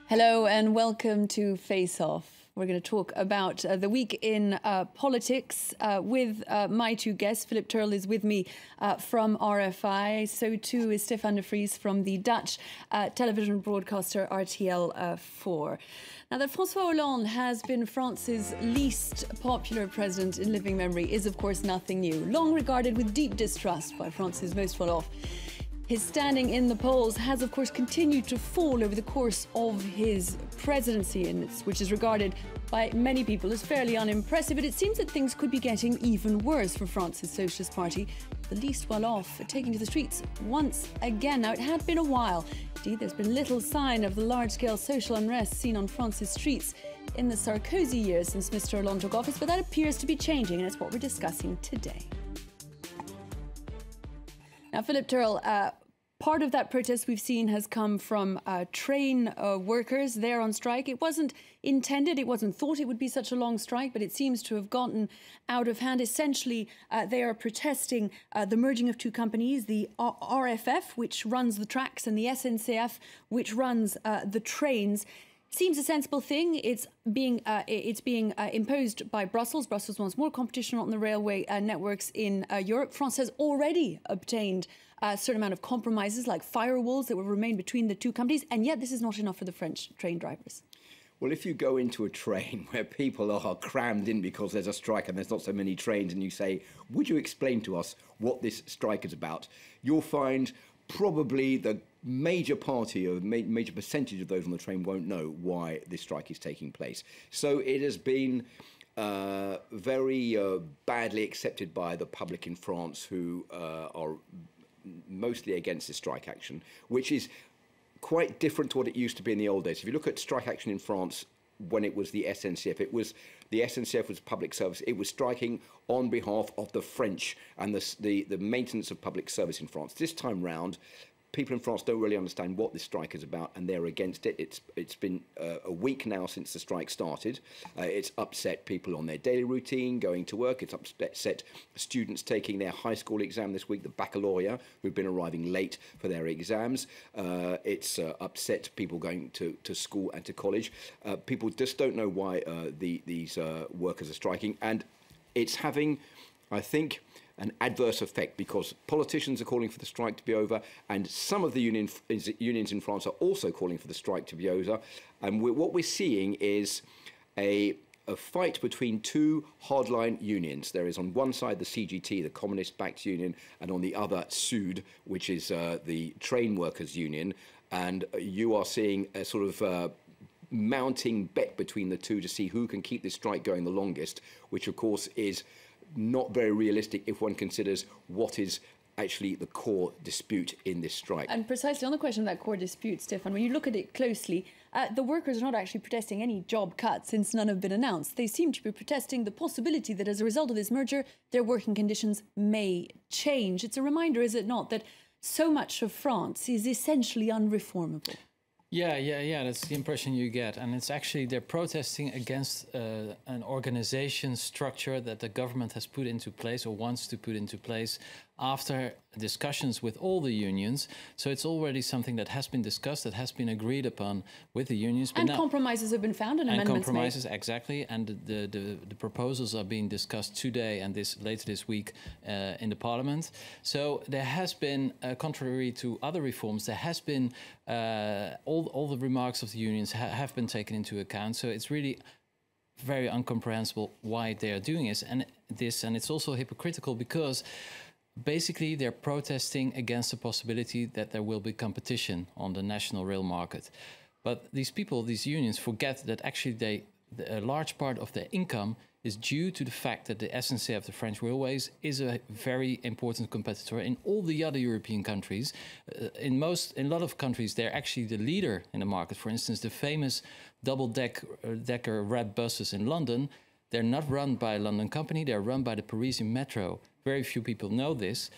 Hello and welcome to Face Off. We're going to talk about the week in politics with my two guests. Philip Turl is with me from RFI. So too is Stefan de Vries from the Dutch television broadcaster RTL4. Now, that François Hollande has been France's least popular president in living memory is, of course, nothing new. Long regarded with deep distrust by France's most well-off. His standing in the polls has, of course, continued to fall over the course of his presidency, which is regarded by many people as fairly unimpressive. But it seems that things could be getting even worse for France's Socialist Party, the least well-off, taking to the streets once again. Now, it had been a while. Indeed, there's been little sign of the large-scale social unrest seen on France's streets in the Sarkozy years since Mr. Hollande took office, but that appears to be changing, and it's what we're discussing today. Now, Philip Turl, part of that protest we've seen has come from train workers there on strike. It wasn't intended, it wasn't thought it would be such a long strike, but it seems to have gotten out of hand. Essentially, they are protesting the merging of two companies, the RFF, which runs the tracks, and the SNCF, which runs the trains. Seems a sensible thing. It's being imposed by Brussels. Brussels wants more competition on the railway networks in Europe. France has already obtained a certain amount of compromises, like firewalls that will remain between the two companies, and yet this is not enough for the French train drivers. Well, if you go into a train where people are crammed in because there's a strike and there's not so many trains, and you say, would you explain to us what this strike is about, you'll find probably the major party or major percentage of those on the train won't know why this strike is taking place. So it has been very badly accepted by the public in France, who are mostly against this strike action, which is quite different to what it used to be in the old days. If you look at strike action in France when it was the SNCF, the SNCF was public service. It was striking on behalf of the French and the maintenance of public service in France. This time round, people in France don't really understand what this strike is about, and they're against it. It's been a week now since the strike started. It's upset people on their daily routine, going to work. It's upset students taking their high school exam this week, the baccalaureate, who've been arriving late for their exams. It's upset people going to school and to college. People just don't know why these workers are striking, and it's having, I think, an adverse effect, because politicians are calling for the strike to be over, and some of the unions in France are also calling for the strike to be over. And what we're seeing is a fight between two hardline unions. There is on one side the CGT, the communist-backed union, and on the other SUD, which is the train workers union. And you are seeing a sort of mounting bet between the two to see who can keep this strike going the longest, which of course is not very realistic if one considers what is actually the core dispute in this strike. And precisely on the question of that core dispute, Stefan, when you look at it closely, the workers are not actually protesting any job cuts, since none have been announced. They seem to be protesting the possibility that as a result of this merger, their working conditions may change. It's a reminder, is it not, that so much of France is essentially unreformable? Yeah, that's the impression you get. And it's actually, they're protesting against an organization structure that the government has put into place, or wants to put into place, after discussions with all the unions. So it's already something that has been discussed, that has been agreed upon with the unions. But and compromises have been found, and amendments compromises made. Exactly. And the proposals are being discussed today and later this week in the parliament. So there has been, contrary to other reforms, there has been all the remarks of the unions have been taken into account. So it's really very incomprehensible why they are doing this, and it's also hypocritical, because basically they're protesting against the possibility that there will be competition on the national rail market. But these people, these unions, forget that actually a large part of their income is due to the fact that the SNCF, the French Railways, is a very important competitor in all the other European countries. In a lot of countries, they're actually the leader in the market. For instance, the famous double-decker red buses in London, they're not run by a London company, they're run by the Parisian Metro. Very few people know this.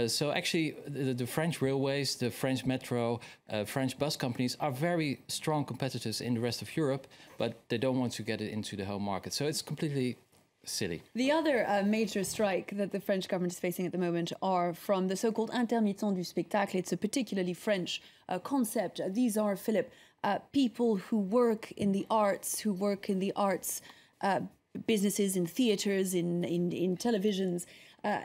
So actually, the French railways, the French metro, French bus companies are very strong competitors in the rest of Europe, but they don't want to get it into the home market. So it's completely silly. The other major strike that the French government is facing at the moment are from the so-called intermittents du spectacle. It's a particularly French concept. These are, Philip, people who work in the arts, businesses, in theatres, in televisions,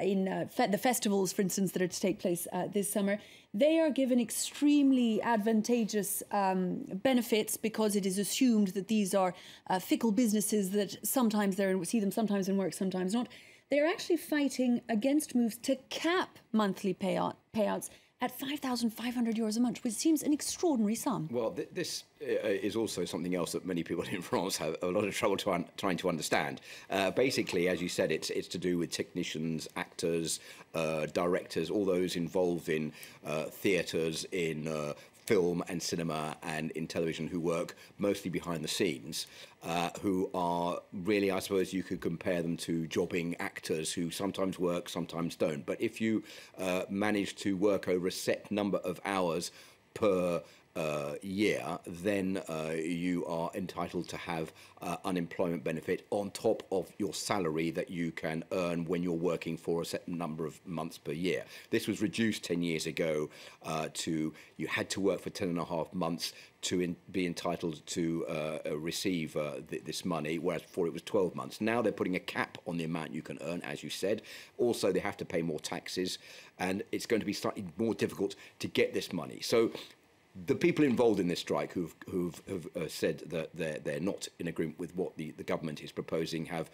in the festivals, for instance, that are to take place this summer. They are given extremely advantageous benefits because it is assumed that these are fickle businesses that sometimes see them sometimes in work, sometimes not. They're actually fighting against moves to cap monthly payouts at €5,500 a month, which seems an extraordinary sum. Well, this is also something else that many people in France have a lot of trouble trying to understand. Basically, as you said, it's to do with technicians, actors, directors, all those involved in theatres, in film and cinema and in television who work mostly behind the scenes, who are really, I suppose you could compare them to jobbing actors who sometimes work, sometimes don't. But if you manage to work over a set number of hours per year, then you are entitled to have unemployment benefit on top of your salary that you can earn when you're working for a certain number of months per year. This was reduced 10 years ago to you had to work for 10.5 months to be entitled to receive this money, whereas before it was 12 months. Now they're putting a cap on the amount you can earn, as you said. Also, they have to pay more taxes, and it's going to be slightly more difficult to get this money. So the people involved in this strike who've said that they're not in agreement with what the government is proposing have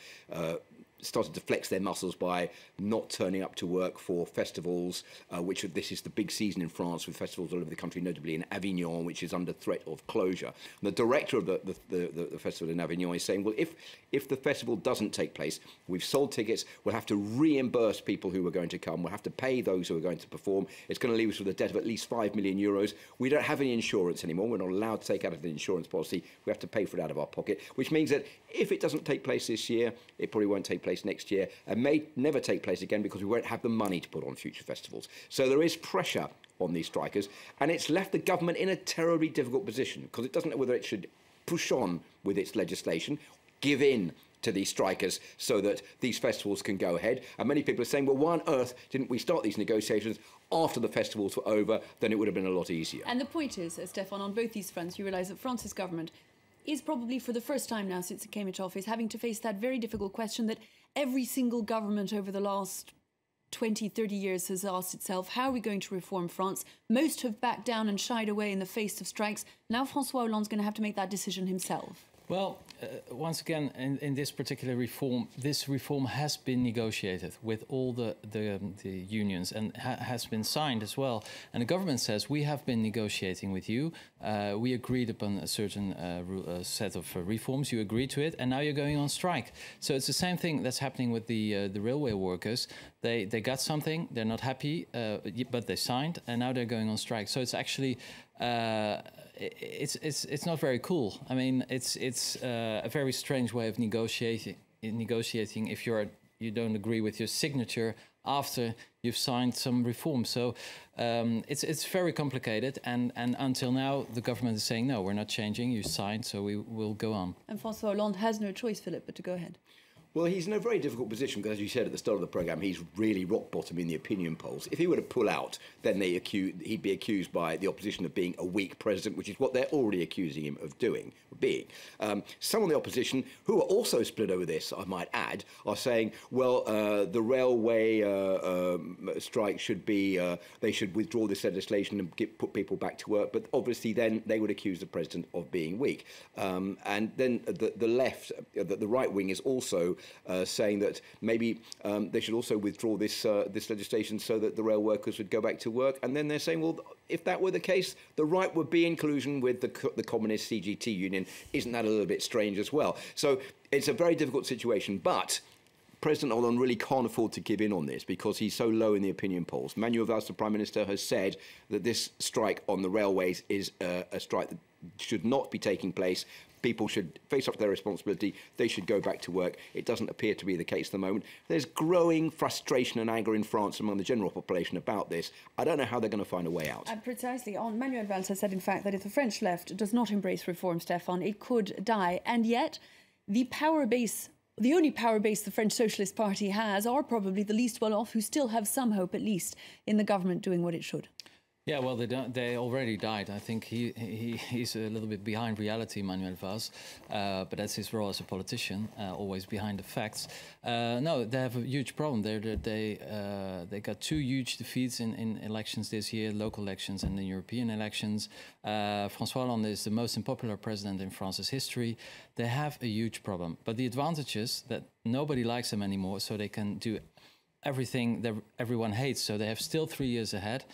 started to flex their muscles by not turning up to work for festivals, which this is the big season in France with festivals all over the country, notably in Avignon, which is under threat of closure. And the director of the festival in Avignon is saying, well, if the festival doesn't take place, we've sold tickets, we'll have to reimburse people who are going to come, we'll have to pay those who are going to perform. It's going to leave us with a debt of at least €5 million. We don't have any insurance anymore. We're not allowed to take out of the insurance policy. We have to pay for it out of our pocket, which means that if it doesn't take place this year, it probably won't take place next year and may never take place again because we won't have the money to put on future festivals. So there is pressure on these strikers, and it's left the government in a terribly difficult position because it doesn't know whether it should push on with its legislation, give in to these strikers so that these festivals can go ahead. And many people are saying, well, why on earth didn't we start these negotiations after the festivals were over? Then it would have been a lot easier. And the point is, Stefan, on both these fronts, you realise that France's government is probably for the first time now since it came into office having to face that very difficult question that every single government over the last 20, 30 years has asked itself, how are we going to reform France? Most have backed down and shied away in the face of strikes. Now François Hollande's going to have to make that decision himself. Well, once again, in this particular reform, this reform has been negotiated with all the unions and has been signed as well. And the government says, we have been negotiating with you. We agreed upon a certain set of reforms. You agreed to it, and now you're going on strike. So it's the same thing that's happening with the railway workers. They got something, they're not happy, but they signed, and now they're going on strike. So it's actually it's not very cool. I mean, it's a very strange way of negotiating if you don't agree with your signature after you've signed some reform. So it's very complicated, and until now the government is saying no, we're not changing. You signed, so we will go on. And François Hollande has no choice, Philip, but to go ahead. Well, he's in a very difficult position because, as you said at the start of the programme, he's really rock bottom in the opinion polls. If he were to pull out, then he'd be accused by the opposition of being a weak president, which is what they're already accusing him of being. Some of the opposition, who are also split over this, I might add, are saying, well, the railway strike should be, they should withdraw this legislation and put people back to work. But obviously then they would accuse the president of being weak. And then the left, the right wing is also saying that maybe they should also withdraw this legislation so that the rail workers would go back to work. And then they're saying, well, if that were the case, the right would be in collusion with the communist CGT union. Isn't that a little bit strange as well? So it's a very difficult situation, but President Hollande really can't afford to give in on this because he's so low in the opinion polls. Manuel Valls, the Prime Minister, has said that this strike on the railways is a strike that should not be taking place. People should face up to their responsibility. They should go back to work. It doesn't appear to be the case at the moment. There's growing frustration and anger in France among the general population about this. I don't know how they're going to find a way out. Precisely. Manuel Valls has said, in fact, that if the French left does not embrace reform, Stefan, it could die. And yet, the power base the only power base the French Socialist Party has are probably the least well off, who still have some hope, at least, in the government doing what it should. Yeah, well, they already died. I think he's a little bit behind reality, Manuel Valls, but that's his role as a politician, always behind the facts. No, they have a huge problem. They got 2 huge defeats in elections this year, local elections and the European elections. François Hollande is the most unpopular president in France's history. They have a huge problem, but the advantage is that nobody likes them anymore, so they can do everything that everyone hates. So they have still 3 years ahead.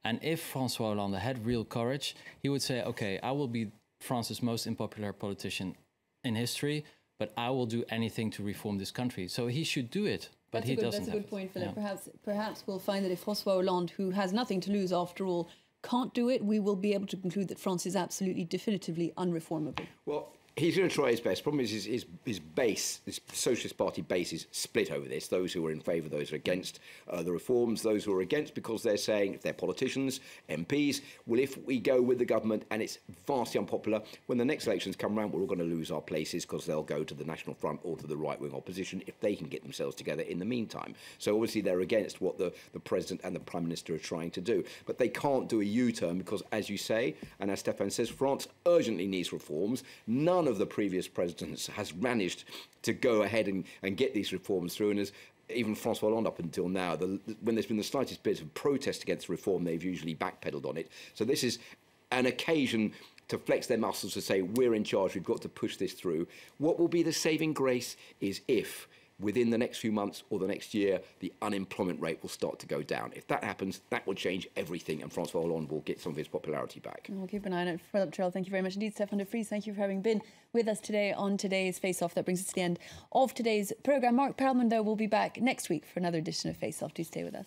And if François Hollande had real courage, he would say, okay, I will be France's most unpopular politician in history, but I will do anything to reform this country. So he should do it, but he doesn't. That's a good point, Philip. Yeah. Perhaps we'll find that if François Hollande, who has nothing to lose after all, can't do it, we will be able to conclude that France is absolutely, definitively unreformable. Well, he's going to try his best. Problem is his base, his Socialist Party base, is split over this. Those who are in favour, those who are against the reforms, those who are against because they're saying, if they're politicians, MPs, well, if we go with the government and it's vastly unpopular, when the next elections come around, we're all going to lose our places because they'll go to the National Front or to the right-wing opposition if they can get themselves together in the meantime. So obviously they're against what the President and the Prime Minister are trying to do. But they can't do a U-turn because, as you say, and as Stéphane says, France urgently needs reforms. None of the previous presidents has managed to go ahead and get these reforms through, and as even François Hollande up until now, when there's been the slightest bit of protest against reform, they've usually backpedaled on it. So this is an occasion to flex their muscles to say, we're in charge, we've got to push this through. What will be the saving grace is if within the next few months or the next year, the unemployment rate will start to go down. If that happens, that will change everything, and François Hollande will get some of his popularity back. We'll keep an eye on it. Philip Terrell, thank you very much indeed. Stéphane de Vries, thank you for having been with us today on today's Face Off. That brings us to the end of today's programme. Marc Perelman, though, will be back next week for another edition of Face Off. Do stay with us.